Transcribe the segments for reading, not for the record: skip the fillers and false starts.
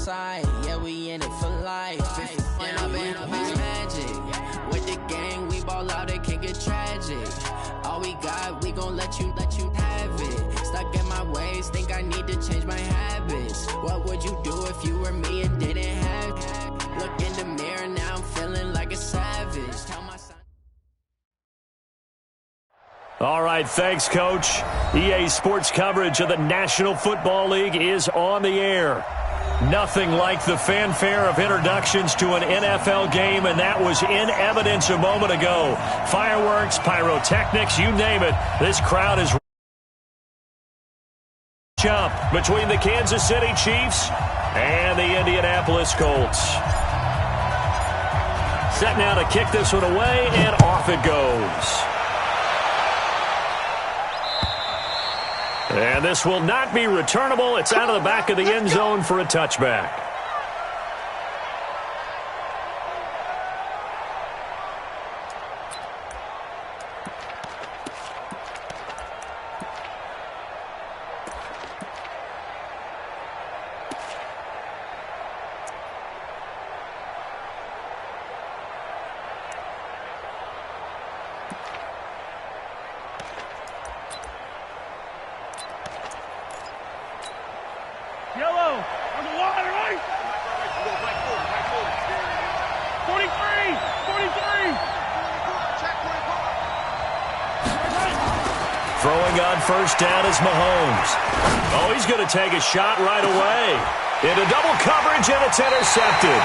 side, yeah, we in it for life. If you win up in a bitch magic, with the gang, we ball out, it can get tragic. All we got, we gon' let you have it. Stuck in my ways, think I need to change my habits. What would you do if you were me and didn't have it? Look in the mirror, now I'm feeling like a savage. Tell my son. All right, thanks, Coach. EA Sports coverage of the National Football League is on the air. Nothing like the fanfare of introductions to an NFL game, and that was in evidence a moment ago. Fireworks, pyrotechnics, you name it. This crowd is jump between the Kansas City Chiefs and the Indianapolis Colts. Set now to kick this one away, and off it goes. And this will not be returnable. It's out of the back of the end zone for a touchback. Yellow on the line, right? 43, 43. Throwing on first down is Mahomes. Oh, he's going to take a shot right away. Into double coverage, and it's intercepted.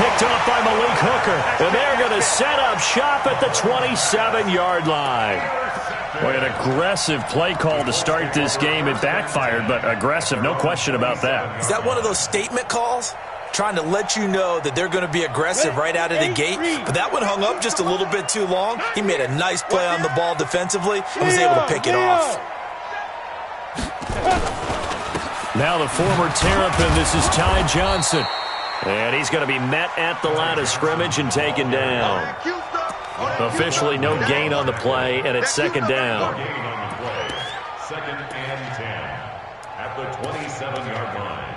Picked up by Malik Hooker. And they're going to set up shop at the 27-yard line. Boy, an aggressive play call to start this game. It backfired, but aggressive, no question about that. Is that one of those statement calls? Trying to let you know that they're going to be aggressive right out of the gate. But that one hung up just a little bit too long. He made a nice play on the ball defensively and was able to pick it off. Now the former Terrapin, this is Ty Johnson. And he's going to be met at the line of scrimmage and taken down. Officially no gain on the play, and it's second down. Second and 10 at the 27-yard line.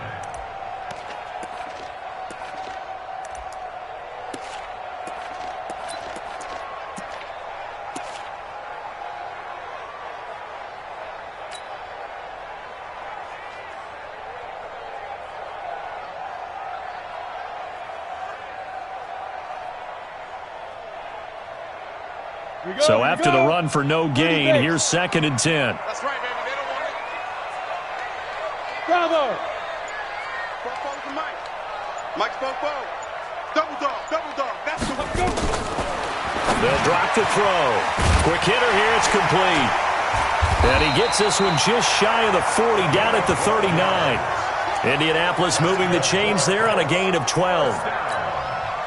So after the run for no gain, here's second and 10. That's right, baby. They don't want it. Bravo. Four to Mike. Mike's four. Double dog. That's the one. Go. They'll drop the throw. Quick hitter here. It's complete. And he gets this one just shy of the 40, down at the 39. Indianapolis moving the chains there on a gain of 12.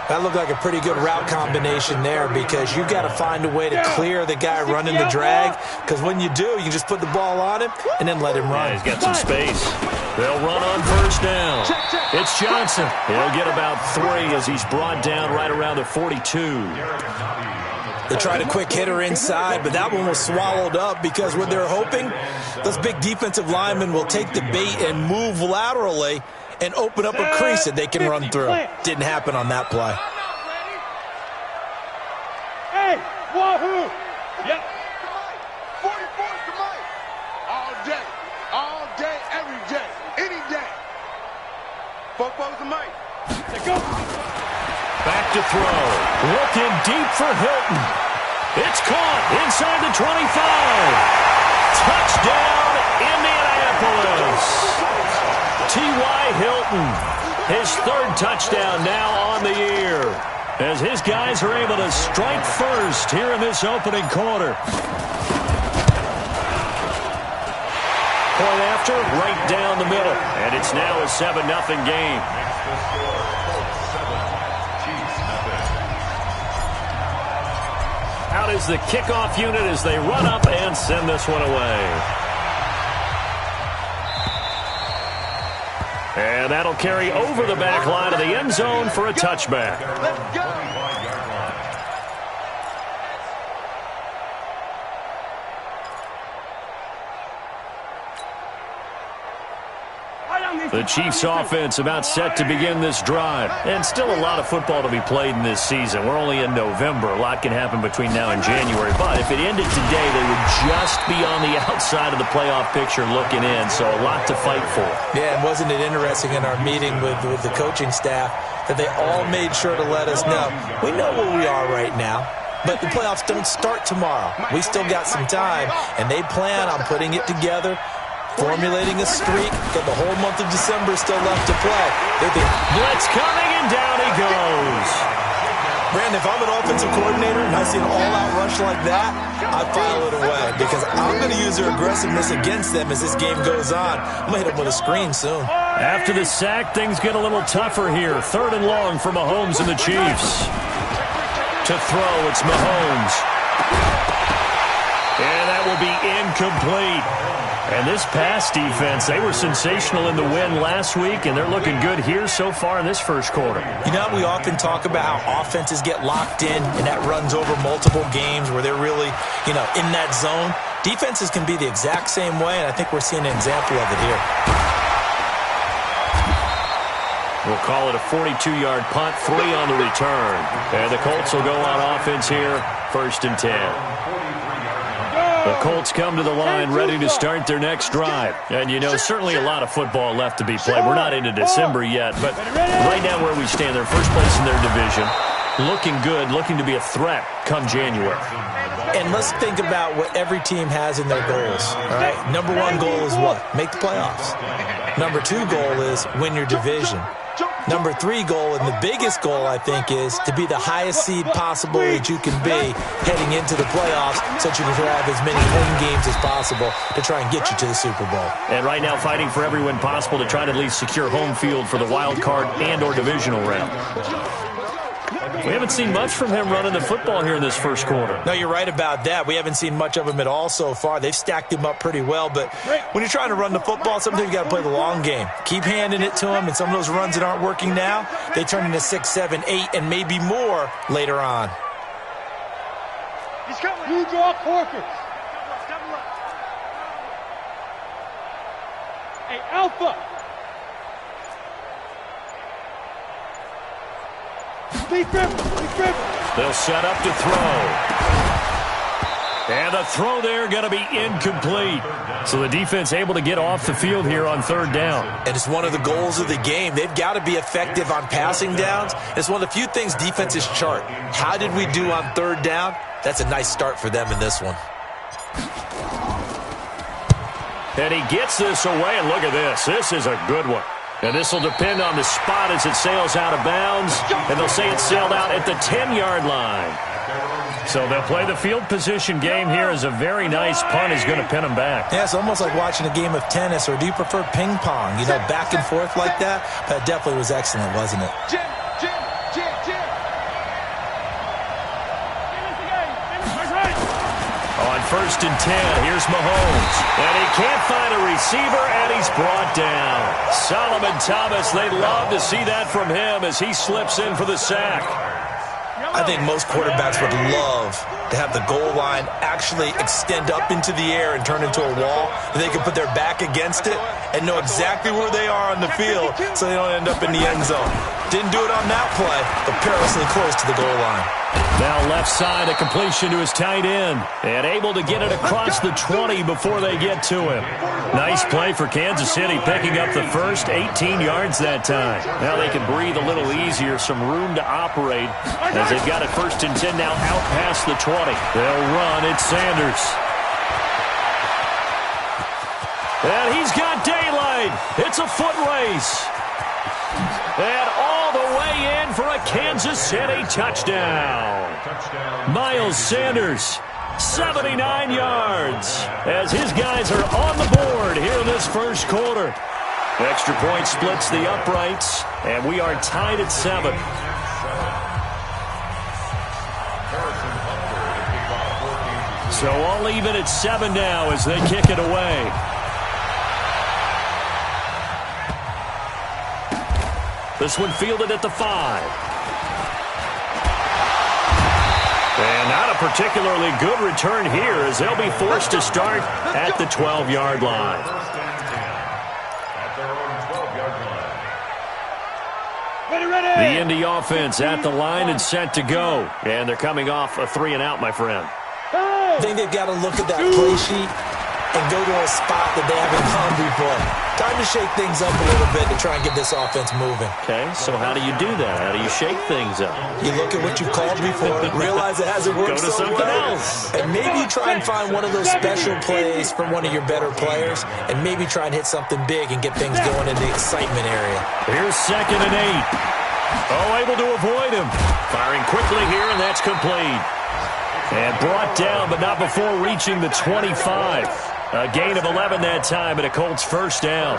That looked like a pretty good route combination there because you've got to find a way to clear the guy running the drag, because when you do, you just put the ball on him and then let him run. Yeah, he's got some space. They'll run on first down. It's Johnson. He'll get about 3 as he's brought down right around the 42. They tried a quick hitter inside, but that one was swallowed up because what they're hoping, those big defensive linemen will take the bait and move laterally and open up a crease that they can run through. Didn't happen on that play. Hey, wahoo! Yep. 44 to Mike. All day, every day, any day. 4 to Mike. Let's go. Back to throw. Looking deep for Hilton. It's caught inside the 25. Touchdown, Indianapolis. T.Y. Hilton, his 3rd touchdown now on the year, as his guys are able to strike first here in this opening quarter. Point after, right down the middle, and it's now a 7-0 game. Out is the kickoff unit as they run up and send this one away. And that'll carry over the back line of the end zone for a touchback. Let's go. The Chiefs offense about set to begin this drive. And still a lot of football to be played in this season. We're only in November. A lot can happen between now and January. But if it ended today, they would just be on the outside of the playoff picture looking in. So a lot to fight for. Yeah, and wasn't it interesting in our meeting with the coaching staff that they all made sure to let us know, we know where we are right now, but the playoffs don't start tomorrow. We still got some time, and they plan on putting it together, formulating a streak, got the whole month of December still left to play. Blitz coming, and down he goes. Brandon, if I'm an offensive coordinator and I see an all-out rush like that, I file it away because I'm going to use their aggressiveness against them as this game goes on. I'm going to hit them with a screen soon. After the sack, things get a little tougher here. 3rd and long for Mahomes and the Chiefs. To throw, it's Mahomes. And that will be incomplete. And this pass defense, they were sensational in the win last week, and they're looking good here so far in this first quarter. You know, we often talk about how offenses get locked in, and that runs over multiple games where they're really, in that zone. Defenses can be the exact same way, and I think we're seeing an example of it here. We'll call it a 42-yard punt, 3 on the return. And the Colts will go on offense here, 1st and 10. The Colts come to the line ready to start their next drive. And, certainly a lot of football left to be played. We're not into December yet, but right now where we stand, they're first place in their division. Looking good, looking to be a threat come January. And let's think about what every team has in their goals. All right, number 1 goal is what? Make the playoffs. Number 2 goal is win your division. Number 3 goal, and the biggest goal, I think, is to be the highest seed possible that you can be heading into the playoffs so that you can have as many home games as possible to try and get you to the Super Bowl. And right now fighting for every win possible to try to at least secure home field for the wild card and or divisional round. We haven't seen much from him running the football here in this first quarter. No, you're right about that. We haven't seen much of him at all so far. They've stacked him up pretty well, but when you're trying to run the football, sometimes you got to play the long game. Keep handing it to him, and some of those runs that aren't working now, they turn into 6, 7, 8, and maybe more later on. He's coming. You draw Corker. Hey, Alpha. They'll set up to throw. And the throw there going to be incomplete. So the defense able to get off the field here on 3rd down. And it's one of the goals of the game. They've got to be effective on passing downs. It's one of the few things defenses chart. How did we do on 3rd down? That's a nice start for them in this one. And he gets this away, and look at this. This is a good one. And this will depend on the spot as it sails out of bounds. And they'll say it sailed out at the 10-yard line. So they'll play the field position game here as a very nice punt is going to pin them back. Yeah, it's almost like watching a game of tennis, or do you prefer ping pong? Back and forth like that? That definitely was excellent, wasn't it? Jim. On 1st and 10, here's Mahomes. And he can't find a receiver, and he's brought down. Solomon Thomas, they'd love to see that from him as he slips in for the sack. I think most quarterbacks would love to have the goal line actually extend up into the air and turn into a wall. They can put their back against it and know exactly where they are on the field so they don't end up in the end zone. Didn't do it on that play, but perilously close to the goal line. Now left side, a completion to his tight end. And able to get it across the 20 before they get to him. Nice play for Kansas City, picking up the first 18 yards that time. Now they can breathe a little easier, some room to operate as they've got it 1st and 10 now out past the 20. They'll run, it's Sanders. And he's got daylight. It's a foot race. And all the way in for a Kansas City touchdown. Miles Sanders, 79 yards, as his guys are on the board here in this first quarter. Extra point splits the uprights, and we are tied at 7. So all even at 7 now as they kick it away. This one fielded at the 5. And not a particularly good return here as they'll be forced to start at the 12-yard line. The Indy offense at the line and set to go. And they're coming off a 3-and-out, my friend. I think they've got to look at that play sheet and go to a spot that they haven't gone before. Time to shake things up a little bit to try and get this offense moving. Okay, so how do you do that? How do you shake things up? You look at what you've called before, realize it hasn't worked Go to so something well, else. and maybe you try and find one of those special plays from one of your better players, and maybe try and hit something big and get things going in the excitement area. Here's 2nd and 8. Oh, able to avoid him. Firing quickly here, and that's complete. And brought down, but not before reaching the 25. A gain of 11 that time, and a Colts first down.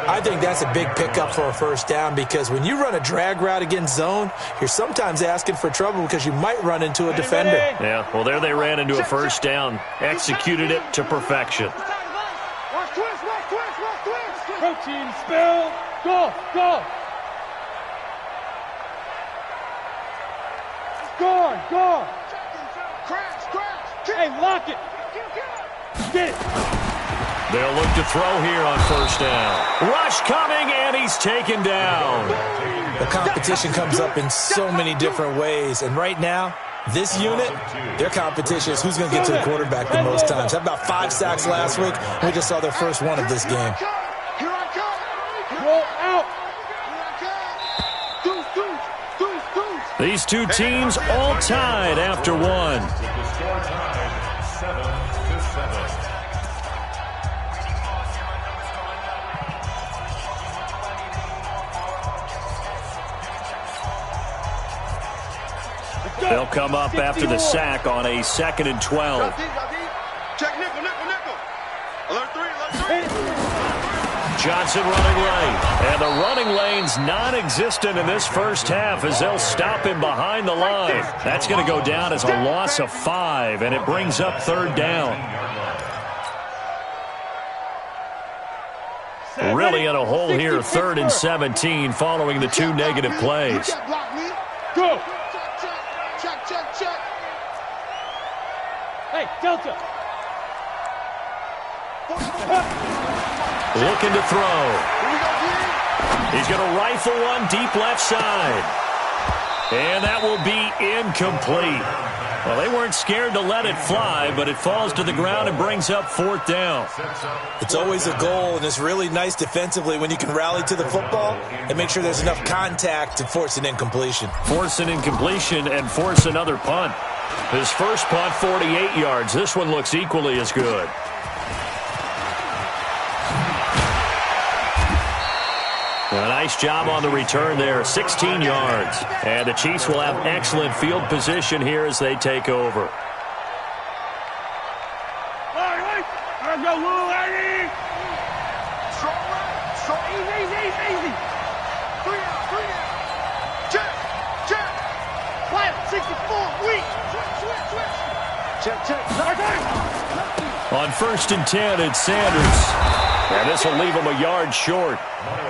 I think that's a big pickup for a first down because when you run a drag route against zone, you're sometimes asking for trouble because you might run into a defender. Yeah, well, there they ran into a first down. Executed it to perfection. Protein spill. Go, go. Go. Hey, lock it. Get it. They'll look to throw here on first down. Rush coming, and he's taken down. The competition comes up in so many different ways, and right now, this unit, their competition is who's going to get to the quarterback the most times. Had about 5 sacks last week, and we just saw their first one of this game. Roll out. These two teams all tied after one. The score tied 7-7. They'll come up after the sack on a 2nd and 12. Check nickel. Alert 3. Johnson running lane. And the running lane's non-existent in this first half as they'll stop him behind the line. That's going to go down as a loss of 5, and it brings up 3rd down. Really in a hole here, 3rd and 17 following the 2 negative plays. Go. Check. Hey, Delta. Looking to throw. He's going to rifle one deep left side. And that will be incomplete. Well, they weren't scared to let it fly, but it falls to the ground and brings up 4th down. It's always a goal, and it's really nice defensively when you can rally to the football and make sure there's enough contact to force an incompletion. Force an incompletion and force another punt. His first punt, 48 yards. This one looks equally as good. A nice job on the return there, 16 yards. And the Chiefs will have excellent field position here as they take over. Easy. 3 out. Check. 64, weak. Check. On 1st and 10, it's Sanders. And this will leave him a yard short.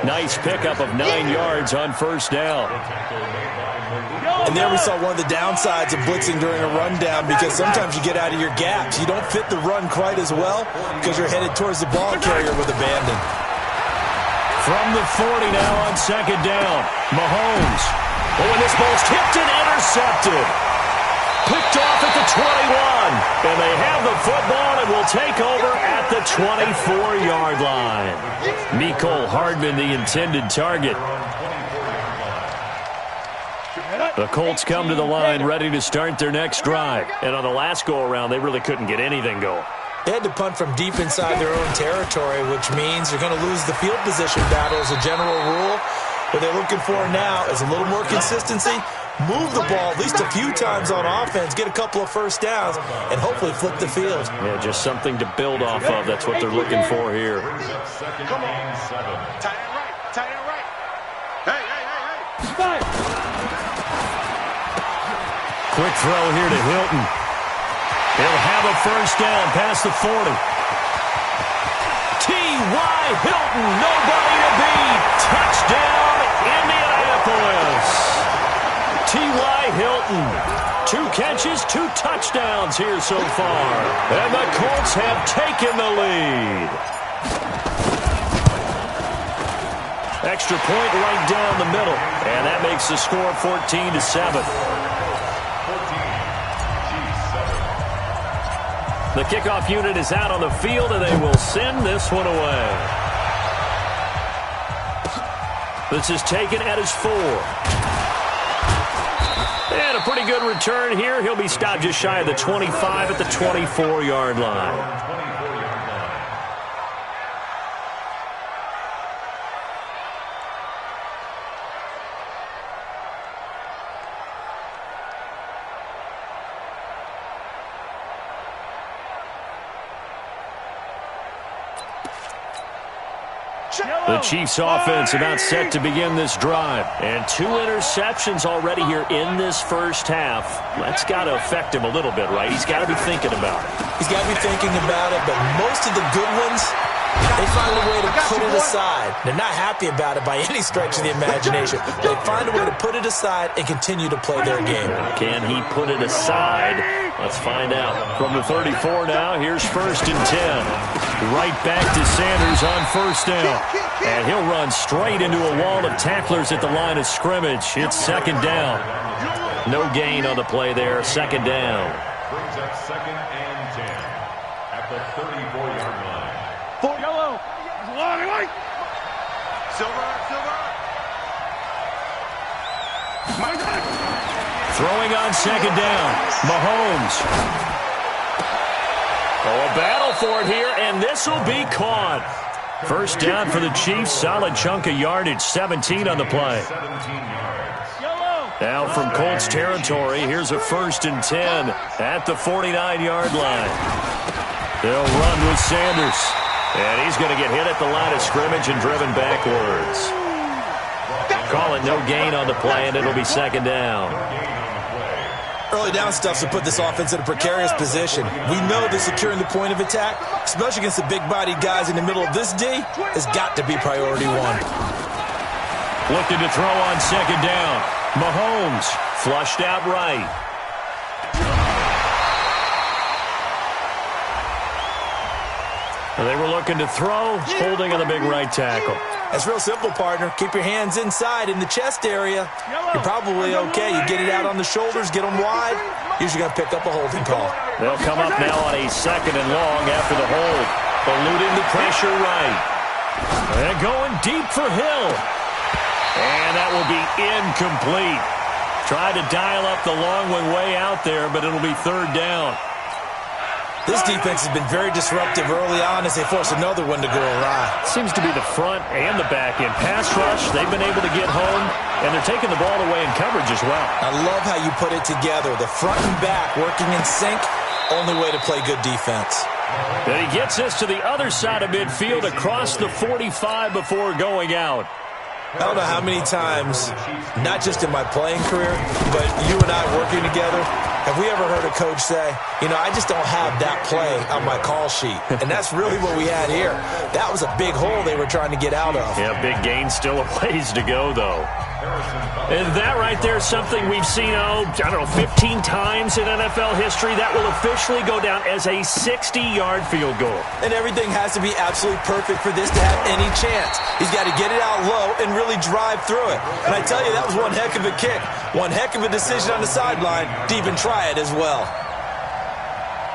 Nice pickup of 9 yards on first down. And there we saw one of the downsides of blitzing during a rundown because sometimes you get out of your gaps. You don't fit the run quite as well because you're headed towards the ball carrier with abandon. From the 40 now on 2nd down. Mahomes. Oh, and this ball's tipped and intercepted. Picked off at the 21. And they have the football and will take over at the 24-yard line. Mecole Hardman, the intended target. The Colts come to the line ready to start their next drive. And on the last go-around, they really couldn't get anything going. They had to punt from deep inside their own territory, which means you're going to lose the field position battle as a general rule. What they're looking for now is a little more consistency, move the ball at least a few times on offense, get a couple of first downs, and hopefully flip the field. Yeah, just something to build off of. That's what they're looking for here. Come on. Tight end right. Hey. Five. Quick throw here to Hilton. He'll have a first down past the 40. T.Y. Hilton, nobody to beat. Touchdown, Indianapolis. T.Y. Hilton, 2 catches, 2 touchdowns here so far. And the Colts have taken the lead. Extra point right down the middle. And that makes the score 14-7. The kickoff unit is out on the field, and they will send this one away. This is taken at his 4. And a pretty good return here. He'll be stopped just shy of the 25 at the 24-yard line. The Chiefs offense about set to begin this drive. And 2 interceptions already here in this first half. That's got to affect him a little bit, right? He's got to be thinking about it. He's got to be thinking about it, but most of the good ones, they find a way to put it aside. They're not happy about it by any stretch of the imagination. They find a way to put it aside and continue to play their game. Can he put it aside? Let's find out. From the 34 now, here's 1st and 10. Right back to Sanders on 1st down. And he'll run straight into a wall of tacklers at the line of scrimmage. It's 2nd down. No gain on the play there. 2nd down. Brings up 2nd and 10 at the 34-yard line. For yellow. Silver. Throwing on 2nd down. Mahomes. Oh, a battle for it here, and this will be caught. 1st down for the Chiefs. Solid chunk of yardage. 17 on the play. 17 yards. Now from Colts territory, here's a 1st and 10 at the 49-yard line. They'll run with Sanders. And he's going to get hit at the line of scrimmage and driven backwards. Call it no gain on the play, and it'll be 2nd down. Early down stuff to put this offense in a precarious position. We know that securing the point of attack, especially against the big-bodied guys in the middle of this D, has got to be priority 1. Looking to throw on 2nd down. Mahomes flushed out right. They were looking to throw, holding on the big right tackle. That's real simple, partner. Keep your hands inside in the chest area. You're probably okay. You get it out on the shoulders, get them wide. Usually going to pick up a holding call. They'll come up now on a 2nd and long after the hold. Eluding the pressure right. And going deep for Hill. And that will be incomplete. Tried to dial up the long one way out there, but it'll be 3rd down. This defense has been very disruptive early on as they force another one to go awry. Seems to be the front and the back end. Pass rush, they've been able to get home, and they're taking the ball away in coverage as well. I love how you put it together. The front and back working in sync, only way to play good defense. And he gets us to the other side of midfield across the 45 before going out. I don't know how many times, not just in my playing career, but you and I working together, have we ever heard a coach say, you know, I just don't have that play on my call sheet. And that's really what we had here. That was a big hole they were trying to get out of. Yeah, big gain, still a ways to go, though. And that right there is something we've seen, I don't know, 15 times in NFL history. That will officially go down as a 60-yard field goal. And everything has to be absolutely perfect for this to have any chance. He's got to get it out low and really drive through it. And I tell you, that was one heck of a kick. One heck of a decision on the sideline to even try it as well.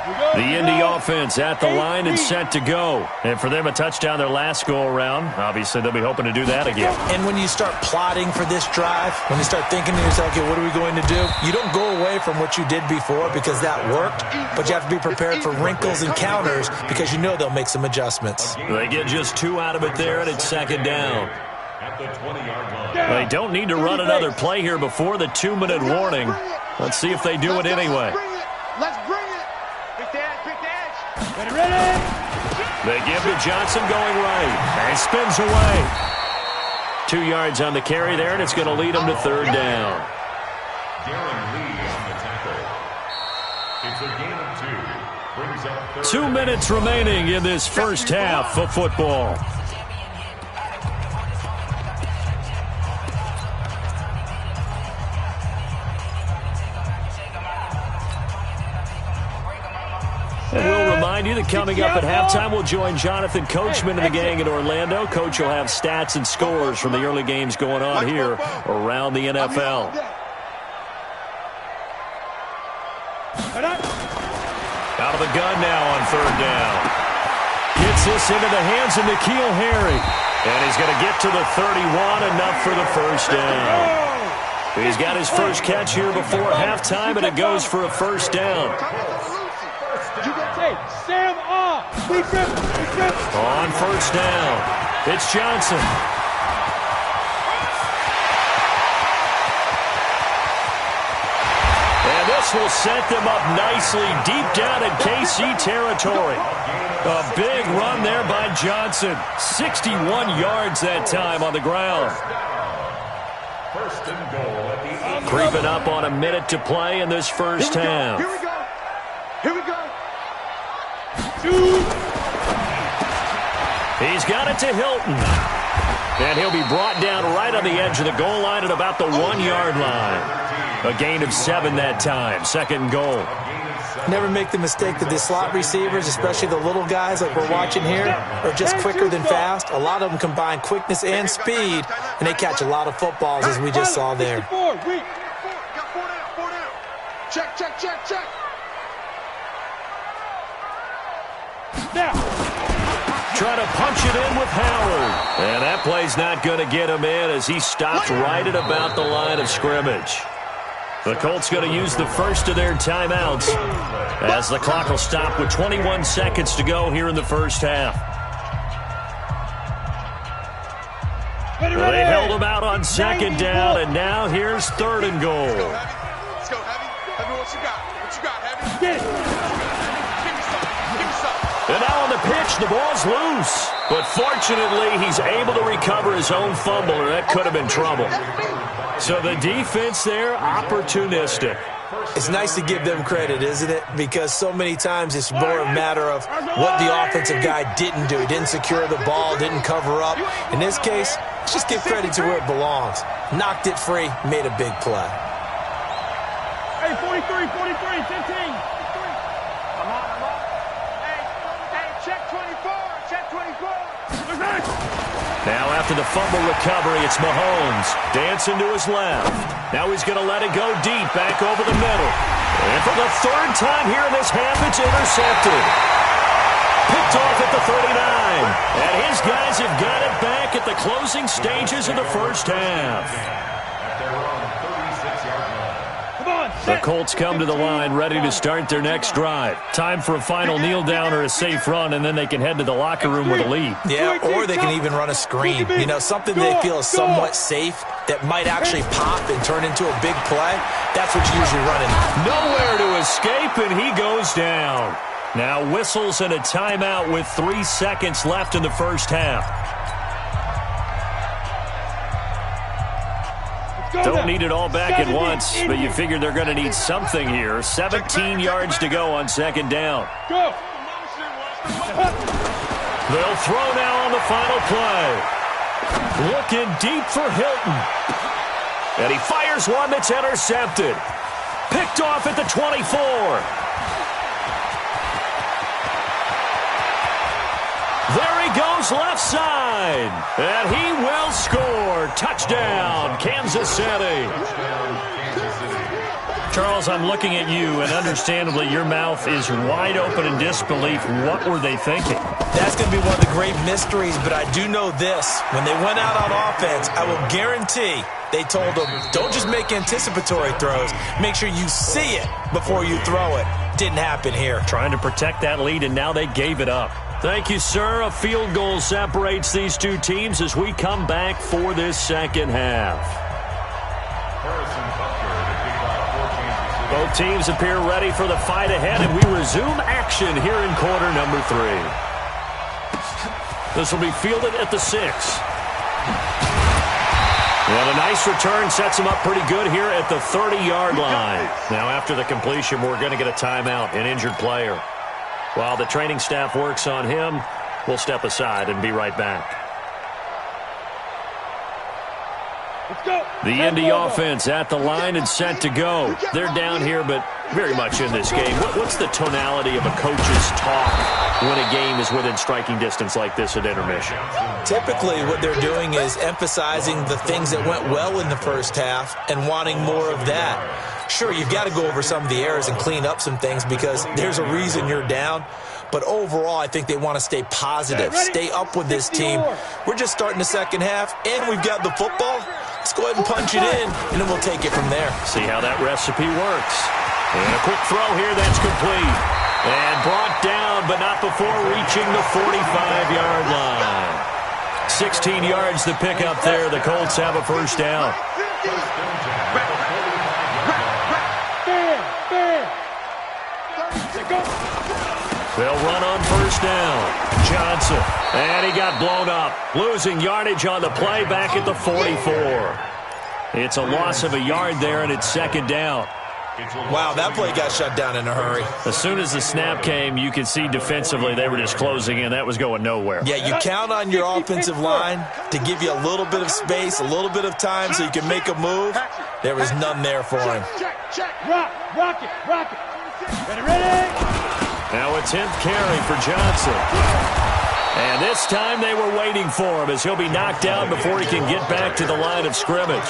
The Indy offense at the line and set to go. And for them, a touchdown their last go-around. Obviously, they'll be hoping to do that again. And when you start plotting for this drive, when you start thinking to yourself, okay, what are we going to do? You don't go away from what you did before because that worked, but you have to be prepared for wrinkles and counters because you know they'll make some adjustments. They get just 2 out of it there, and it's 2nd down. At the 20-yard line. They don't need to run another play here before the 2-minute warning. Let's see if they do it anyway. Let's bring it. Big edge. Ready? They give to Johnson going right. And spins away. 2 yards on the carry there, and it's going to lead them to 3rd down. Darren Lee on the tackle. It's a gain of 2. Brings up 2 minutes remaining in this first half of football. And we'll remind remind you that coming up at halftime, we'll join Jonathan Coachman and the gang in Orlando. Coach will have stats and scores from the early games going on here around the NFL. Out of the gun now on third down. Gets this into the hands of N'Keal Harry. And he's going to get to the 31, enough for the first down. He's got his first catch here before halftime, and it goes for a first down. On first down, it's Johnson. And this will set them up nicely deep down in KC territory. A big run there by Johnson. 61 yards that time on the ground. First and goal at the 8. Creeping up on a minute to play in this first half. Here we go. Here we go. He's got it to Hilton. And he'll be brought down right on the edge of the goal line at about the 1-yard line. A gain of 7 that time. Second and goal. Never make the mistake that the slot receivers, especially the little guys like we're watching here, are just quicker than fast. A lot of them combine quickness and speed, and they catch a lot of footballs, as we just saw there. Got 4 down. Check. Now. Trying to punch it in with Howard. And that play's not going to get him in as he stops right at about the line of scrimmage. The Colts going to use the first of their timeouts as the clock will stop with 21 seconds to go here in the first half. They held him out on second down, and now here's third and goal. Let's go, Heavy. Heavy, what you got, Heavy? Give me some. And now on the pitch, the ball's loose. But fortunately, he's able to recover his own fumble, or that could have been trouble. So the defense there, opportunistic. It's nice to give them credit, isn't it? Because so many times it's more a matter of what the offensive guy didn't do. He didn't secure the ball, didn't cover up. In this case, let's just give credit to where it belongs. Knocked it free, made a big play. Hey, 43, 15. I'm on. Hey, check 24. Now after the fumble recovery, it's Mahomes. Dancing to his left. Now he's going to let it go deep, back over the middle. And for the third time here in this half, it's intercepted. Picked off at the 39. And his guys have got it back at the closing stages of the first half. The Colts come to the line ready to start their next drive. Time for a final kneel down or a safe run, and then they can head to the locker room with a lead. Yeah, or they can even run a screen. You know, something they feel is somewhat safe that might actually pop and turn into a big play. That's what you usually run in. Nowhere to escape, and he goes down. Now whistles and a timeout with 3 seconds left in the first half. Don't need it all back at once, but you figure they're going to need something here. 17 yards to go on second down. Go. They'll throw now on the final play. Looking deep for Hilton. And he fires one that's intercepted. Picked off at the 24. There he goes left side. And he will score. Touchdown, Kansas City. Charles, I'm looking at you, and understandably your mouth is wide open in disbelief. What were they thinking? That's going to be one of the great mysteries, but I do know this. When they went out on offense, I will guarantee they told them, don't just make anticipatory throws. Make sure you see it before you throw it. Didn't happen here. Trying to protect that lead, and now they gave it up. Thank you, sir. A field goal separates these two teams as we come back for this second half. Both teams appear ready for the fight ahead, and we resume action here in quarter number 3. This will be fielded at the 6. And a nice return sets him up pretty good here at the 30-yard line. Now, after the completion, we're going to get a timeout, an injured player. While the training staff works on him, we'll step aside and be right back. Let's go. The Indy offense at the line and set to go. They're down here, but very much in this game. What's the tonality of a coach's talk when a game is within striking distance like this at intermission? Typically, what they're doing is emphasizing the things that went well in the first half and wanting more of that. Sure, you've got to go over some of the errors and clean up some things because there's a reason you're down. But overall, I think they want to stay positive, stay up with this team. We're just starting the second half, and we've got the football. Let's go ahead and punch it in, and then we'll take it from there. See how that recipe works. And a quick throw here, that's complete. And brought down, but not before reaching the 45-yard line. 16 yards to pick up there. The Colts have a first down. They'll run on first down. Johnson. And he got blown up. Losing yardage on the play back at the 44. It's a loss of a yard there, and it's second down. Wow, that play got shut down in a hurry. As soon as the snap came, you could see defensively they were just closing in. That was going nowhere. Yeah, you count on your offensive line to give you a little bit of space, a little bit of time so you can make a move. There was none there for him. Check. Rock it. Ready. Now a 10th carry for Johnson. And this time they were waiting for him as he'll be knocked out before he can get back to the line of scrimmage.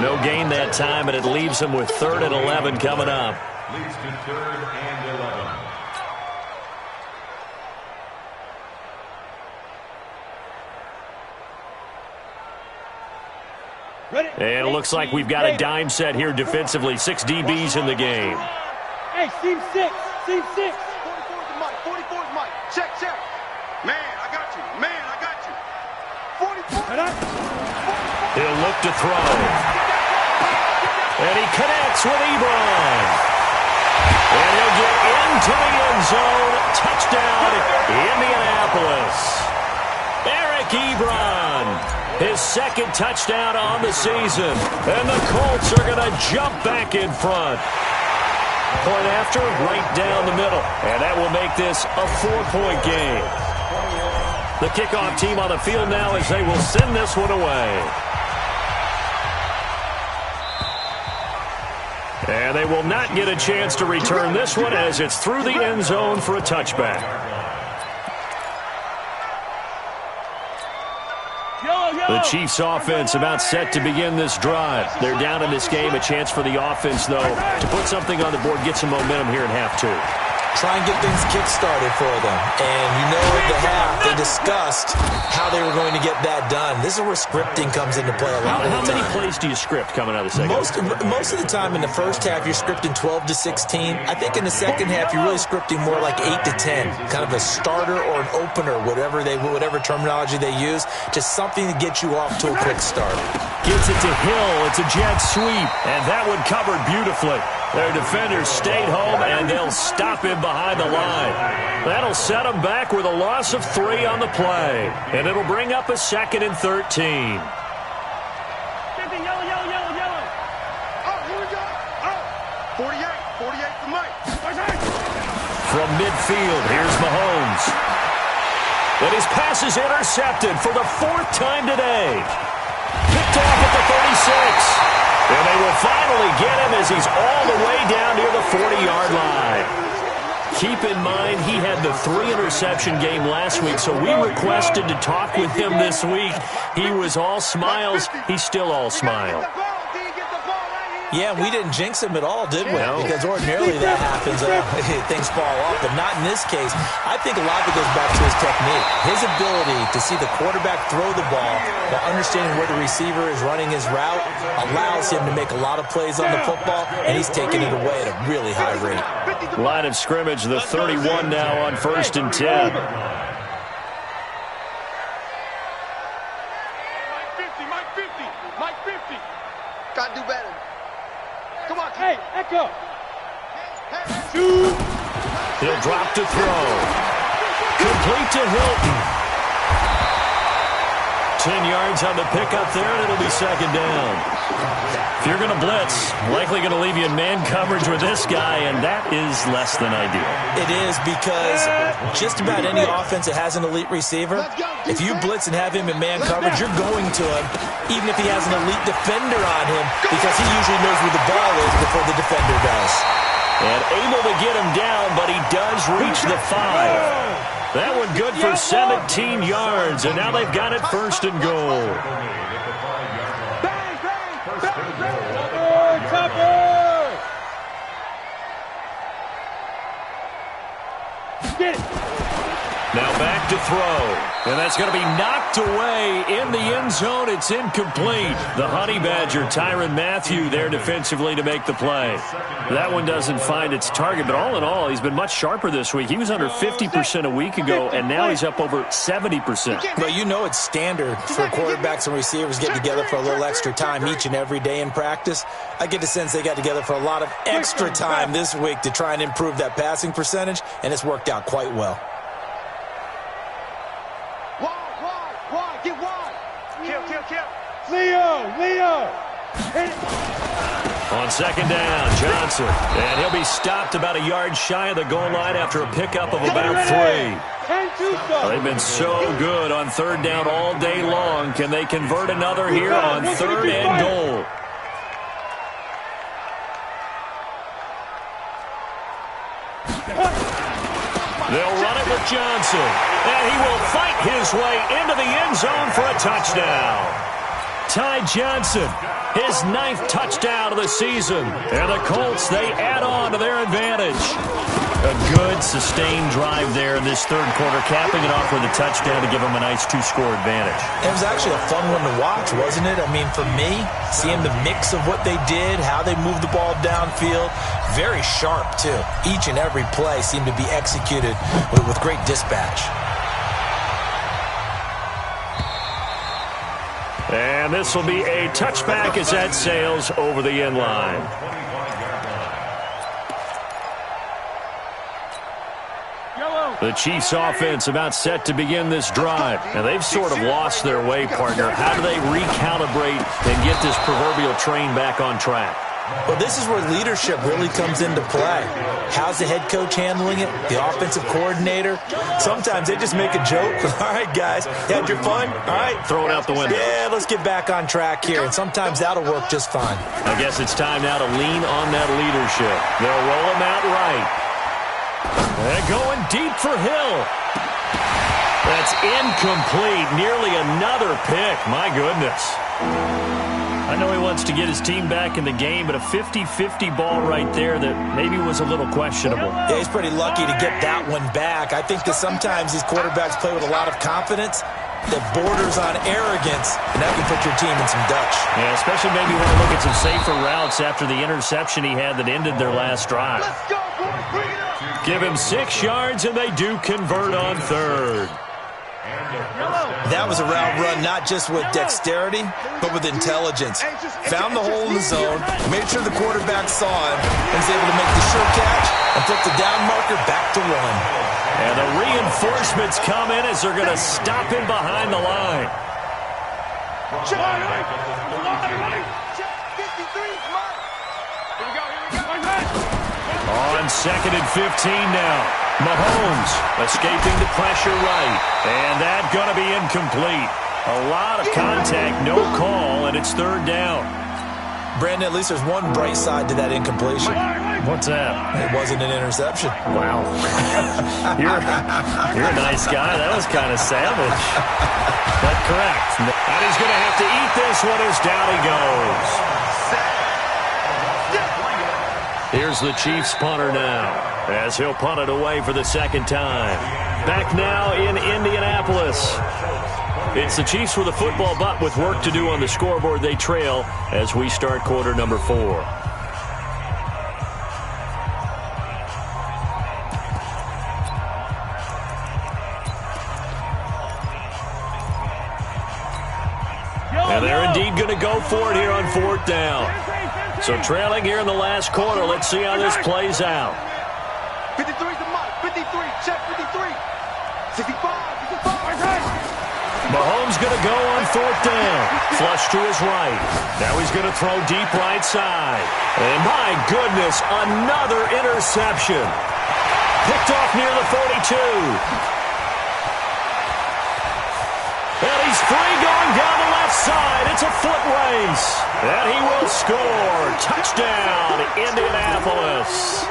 No gain that time, and it leaves him with 3rd and 11 coming up. Leads to 3rd and 11. And it looks like we've got a dime set here defensively. 6 DBs in the game. Hey, seam 6. 44's Mike. Check. Man, I got you. 44. He'll look to throw. And he connects with Ebron. And he'll get into the end zone. Touchdown, Indianapolis. Eric Ebron. His 2nd touchdown on the season. And the Colts are going to jump back in front. Point after, right down the middle. And that will make this a 4-point game. The kickoff team on the field now as they will send this one away. And they will not get a chance to return this one as it's through the end zone for a touchback. The Chiefs offense about set to begin this drive. They're down in this game. A chance for the offense, though, to put something on the board, get some momentum here in half 2. Try and get things kick-started for them. And you know at the half, they discussed how they were going to get that done. This is where scripting comes into play a lot of the time. How many plays do you script coming out of the second? Most of the time in the first half, you're scripting 12 to 16. I think in the second half, you're really scripting more like 8 to 10. Kind of a starter or an opener, whatever terminology they use. Just something to get you off to a quick start. Gets it to Hill. It's a jet sweep. And that one covered beautifully. Their defenders stayed home, and they'll stop him behind the line. That'll set them back with a loss of 3 on the play. And it'll bring up a 2nd and 13. Yellow. Oh, here we go. Oh, 48 for Mike. From midfield, here's Mahomes. And his pass is intercepted for the 4th time today. Picked off at the 36. And they will finally get him as he's all the way down near the 40-yard line. Keep in mind, he had the 3-interception game last week, so we requested to talk with him this week. He was all smiles. He's still all smile. Yeah, we didn't jinx him at all, did we? No. Because ordinarily that happens. Things fall off, but not in this case. I think a lot of it goes back to his technique. His ability to see the quarterback throw the ball while understanding where the receiver is running his route allows him to make a lot of plays on the football, and he's taking it away at a really high rate. Line of scrimmage, the 31 now on 1st and 10. Mike 50. Gotta do better. Come on, Hey, Echo. He'll drop to throw. Complete to Hilton. 10 yards on the pickup there, and it'll be 2nd down. If you're going to blitz, likely going to leave you in man coverage with this guy, and that is less than ideal. It is because just about any offense that has an elite receiver, if you blitz and have him in man coverage, you're going to him, even if he has an elite defender on him, because he usually knows where the ball is before the defender does. And able to get him down, but he does reach the 5. That one good for 17 yards, and now they've got it first and goal. Get it. Now back to throw. And that's going to be knocked away in the end zone. It's incomplete. The Honey Badger, Tyrann Mathieu, there defensively to make the play. That one doesn't find its target, but all in all, he's been much sharper this week. He was under 50% a week ago, and now he's up over 70%. Well, you know it's standard for quarterbacks and receivers get together for a little extra time each and every day in practice. I get the sense they got together for a lot of extra time this week to try and improve that passing percentage, and it's worked out quite well. Wide, get wide. Kill. Leo. Hit it. On second down, Johnson. And he'll be stopped about a yard shy of the goal line after a pickup of about 3. They've been so good on third down all day long. Can they convert another here on third and goal? They'll run it with Johnson. And he will fight his way into the end zone for a touchdown. Ty Johnson, his 9th touchdown of the season. And the Colts, they add on to their advantage. A good, sustained drive there in this third quarter, capping it off with a touchdown to give them a nice 2-score advantage. It was actually a fun one to watch, wasn't it? I mean, for me, seeing the mix of what they did, how they moved the ball downfield, very sharp, too. Each and every play seemed to be executed with great dispatch. And this will be a touchback as that sails over the end line. The Chiefs' offense about set to begin this drive. And they've sort of lost their way, partner. How do they recalibrate and get this proverbial train back on track? Well, this is where leadership really comes into play. How's the head coach handling it? The offensive coordinator? Sometimes they just make a joke. All right, guys, you had your fun? All right. Throw it out the window. Yeah, let's get back on track here. And sometimes that'll work just fine. I guess it's time now to lean on that leadership. They'll roll him out right. They're going deep for Hill. That's incomplete. Nearly another pick. My goodness. I know he wants to get his team back in the game, but a 50-50 ball right there that maybe was a little questionable. Yeah, he's pretty lucky to get that one back. I think that sometimes these quarterbacks play with a lot of confidence that borders on arrogance, and that can put your team in some Dutch. Yeah, especially maybe want to look at some safer routes after the interception he had that ended their last drive. Let's go, boys. Bring it up. Give him 6 yards, and they do convert on third. That was a route run not just with dexterity, but with intelligence. Found the hole in the zone, made sure the quarterback saw him, and was able to make the sure catch and put the down marker back to 1. And the reinforcements come in as they're going to stop him behind the line. On second and 15 now. Mahomes escaping the pressure right. And that's going to be incomplete. A lot of contact, no call, and it's third down. Brandon, at least there's one bright side to that incompletion. What's that? It wasn't an interception. Wow. You're a nice guy. That was kind of savage. But correct. And he's going to have to eat this one as down he goes. Here's the Chiefs punter now, as he'll punt it away for the second time. Back now in Indianapolis. It's the Chiefs with a football, but with work to do on the scoreboard, they trail as we start quarter number 4. And they're indeed going to go for it here on fourth down. So trailing here in the last quarter. Let's see how this plays out. 53 to Mike. 53. Check 53. 65. 65. Mahomes going to go on fourth down. Flush to his right. Now he's going to throw deep right side. And my goodness, another interception. Picked off near the 42. And he's free going down the left side. It's a foot race. And he will score. Touchdown, Indianapolis.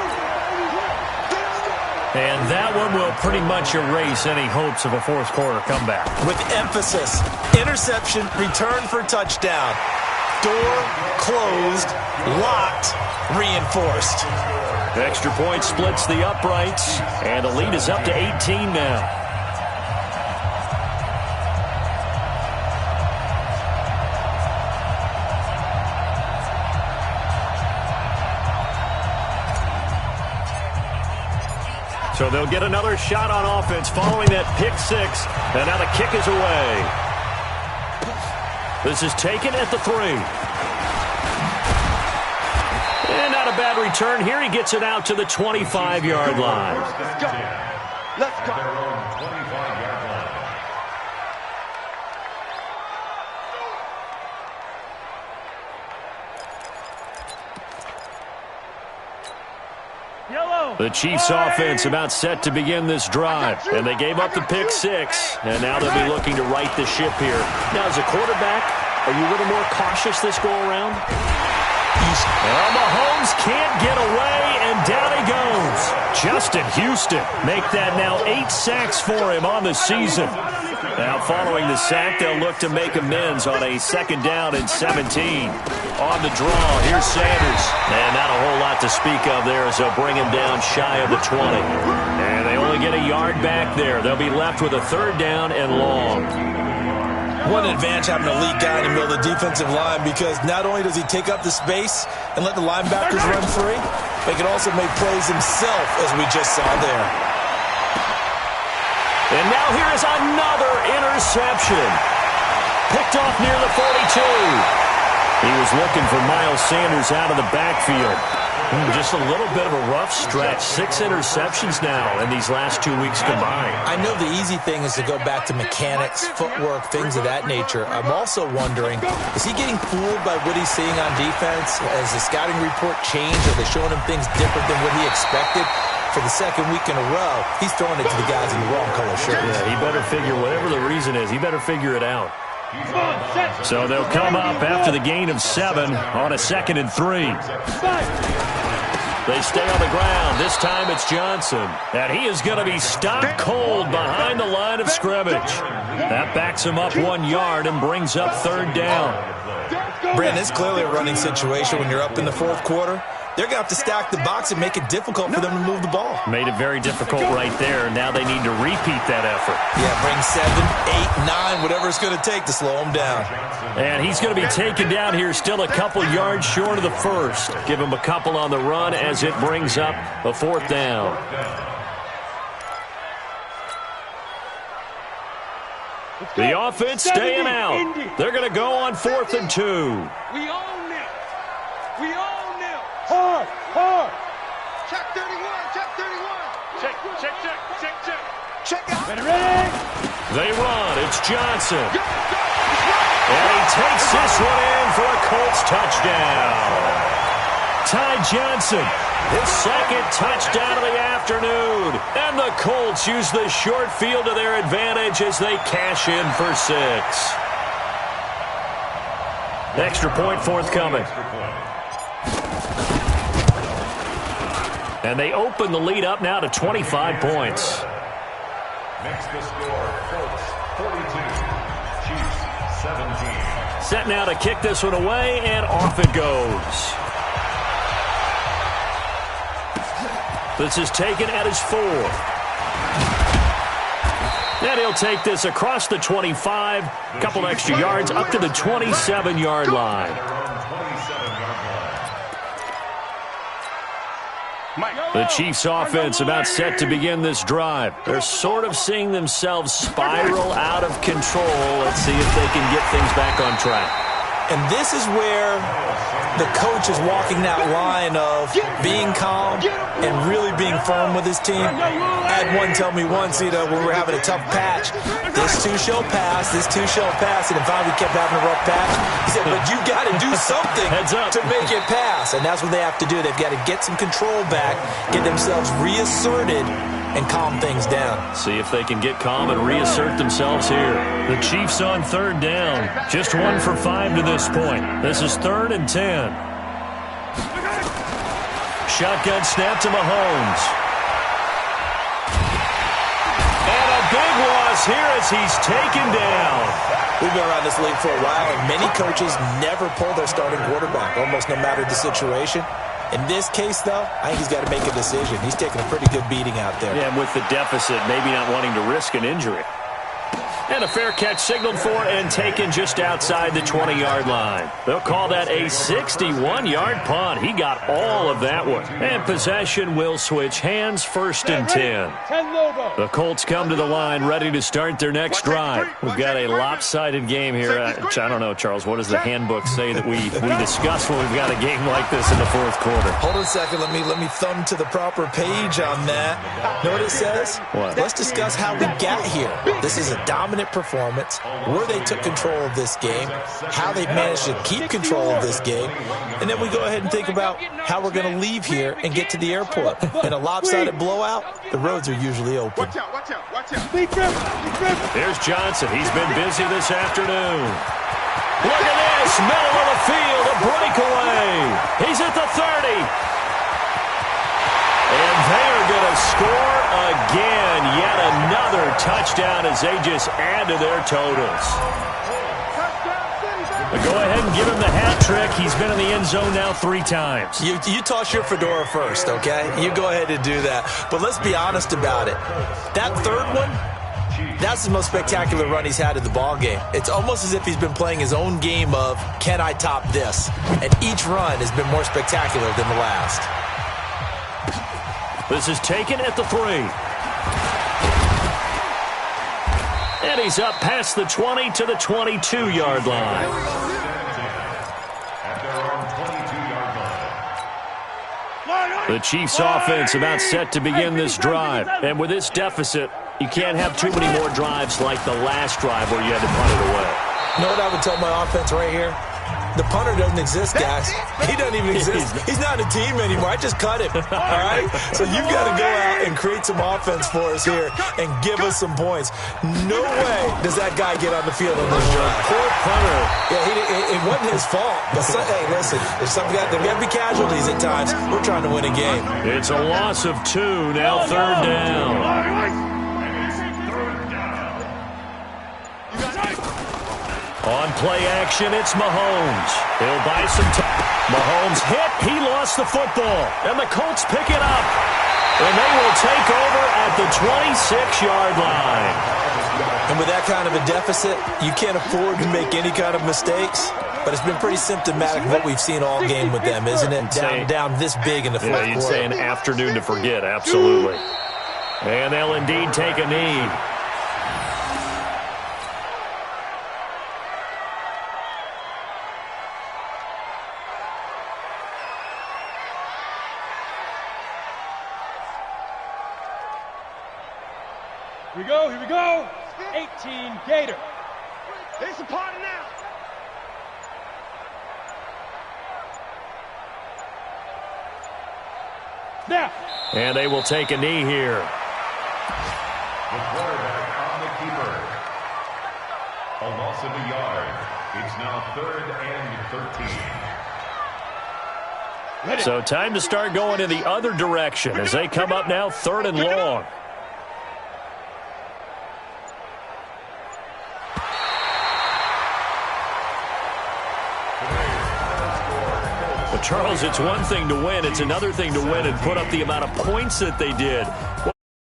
And that one will pretty much erase any hopes of a fourth quarter comeback. With emphasis, interception, return for touchdown. Door closed, locked, reinforced. Extra point splits the uprights, and the lead is up to 18 now. So they'll get another shot on offense following that pick six. And now the kick is away. This is taken at the 3. And not a bad return here. He gets it out to the 25-yard line. Let's go. Let's go. The Chiefs offense about set to begin this drive. And they gave up the pick six. And now they'll be looking to right the ship here. Now, as a quarterback, are you a little more cautious this go around? Well, Mahomes can't get away, and down he goes. Justin Houston make that now 8 sacks for him on the season. Now, following the sack, they'll look to make amends on a 2nd down and 17. On the draw, here's Sanders. And not a whole lot to speak of there as they'll bring him down shy of the 20. And they only get a yard back there. They'll be left with a 3rd down and long. One advantage having an elite guy in the middle of the defensive line, because not only does he take up the space and let the linebackers run free, but he can also make plays himself, as we just saw there. And now here is another interception. Picked off near the 42. He was looking for Miles Sanders out of the backfield. Just a little bit of a rough stretch. 6 interceptions now in these last 2 weeks combined. I know the easy thing is to go back to mechanics, footwork, things of that nature. I'm also wondering, is he getting fooled by what he's seeing on defense? Has the scouting report changed? Are they showing him things different than what he expected? For the 2nd week in a row, he's throwing it to the guys in the wrong color shirts. Yeah, he better figure, whatever the reason is, he better figure it out. So they'll come up after the gain of 7 on a 2nd and 3. They stay on the ground. This time it's Johnson. And he is going to be stopped cold behind the line of scrimmage. That backs him up 1 yard and brings up 3rd down. Brandon, it's clearly a running situation when you're up in the 4th quarter. They're going to have to stack the box and make it difficult for them to move the ball. Made it very difficult right there. Now they need to repeat that effort. Yeah, bring 7, 8, 9, whatever it's going to take to slow him down. And he's going to be taken down here still a couple yards short of the 1st. Give him a couple on the run as it brings up a 4th down. The offense staying out. They're going to go on 4th and 2. We own it. We own it. Hard, hard. Check 31, check 31. Check, check, check, check, check. Check out. Ready? They run. It's Johnson. And he takes this one in for a Colts touchdown. Ty Johnson, his 2nd touchdown of the afternoon. And the Colts use the short field to their advantage as they cash in for 6. Extra point forthcoming. And they open the lead up now to 25 points. Next to score, Colts 42, Chiefs 17. Set now to kick this one away, and off it goes. This is taken at his 4. And he'll take this across the 25, a couple extra yards up to the 27-yard line. The Chiefs offense about set to begin this drive. They're sort of seeing themselves spiral out of control. Let's see if they can get things back on track. And this is where the coach is walking that line of being calm and really being firm with his team. I had one tell me once, when we were having a tough patch, this too shall pass, this too shall pass. And if we kept having a rough patch, he said, but you got to do something to make it pass. And that's what they have to do. They've got to get some control back, get themselves reasserted, and calm things down. See if they can get calm and reassert themselves here. The Chiefs on 3rd down. Just 1 for 5 to this point. This is 3rd and 10. Shotgun snap to Mahomes. big loss here as he's taken down. We've been around this league for a while, and many coaches never pull their starting quarterback, almost no matter the situation. In this case, though, I think he's got to make a decision. He's taking a pretty good beating out there. Yeah, and with the deficit, maybe not wanting to risk an injury. And a fair catch signaled for and taken just outside the 20-yard line. They'll call that a 61-yard punt. He got all of that one. And possession will switch hands, 1st and 10. The Colts come to the line ready to start their next drive. We've got a lopsided game here. I don't know, Charles, what does the handbook say that we discuss when we've got a game like this in the fourth quarter? Hold on a second. Let me thumb to the proper page on that. Know what it says? What? Let's discuss how we got here. This is a dominant performance, where they took control of this game, how they managed to keep control of this game, and then we go ahead and think about how we're going to leave here and get to the airport. In a lopsided blowout, the roads are usually open. Watch out, watch out, watch out. There's Johnson. He's been busy this afternoon. Look at this, middle of the field, a breakaway. He's at the 30. And they are going to score again. Yet another touchdown as they just add to their totals. But go ahead and give him the hat trick. He's been in the end zone now 3 times. You toss your fedora first, okay? You go ahead and do that. But let's be honest about it. That third one, that's the most spectacular run he's had in the ball game. It's almost as if he's been playing his own game of, can I top this? And each run has been more spectacular than the last. This is taken at the 3. And he's up past the 20 to the 22-yard line. At their own 22-yard line. The Chiefs offense about set to begin this drive. And with this deficit, you can't have too many more drives like the last drive where you had to punt it away. You know what I would tell my offense right here? The punter doesn't exist, guys. He doesn't even exist. He's not a team anymore. I just cut him. All right? So you've got to go out and create some offense for us here and give us some points. No way does that guy get on the field on this drive. Poor punter. Yeah, it wasn't his fault. But hey, listen, there's got to be casualties at times. We're trying to win a game. It's a loss of 2, now 3rd down. On play action, it's Mahomes. He'll buy some time. Mahomes hit. He lost the football. And the Colts pick it up. And they will take over at the 26-yard line. And with that kind of a deficit, you can't afford to make any kind of mistakes. But it's been pretty symptomatic of what we've seen all game with them, isn't it? Down this big in the fourth quarter. You'd say an afternoon to forget, absolutely. And they'll indeed take a knee. Here we go. 18 Gator. It's a party now. Now. And they will take a knee here. The quarterback on the keeper. A loss of a yard. It's now 3rd and 13. So time to start going in the other direction as they come up now 3rd and long. Charles, it's one thing to win. It's another thing to win and put up the amount of points that they did.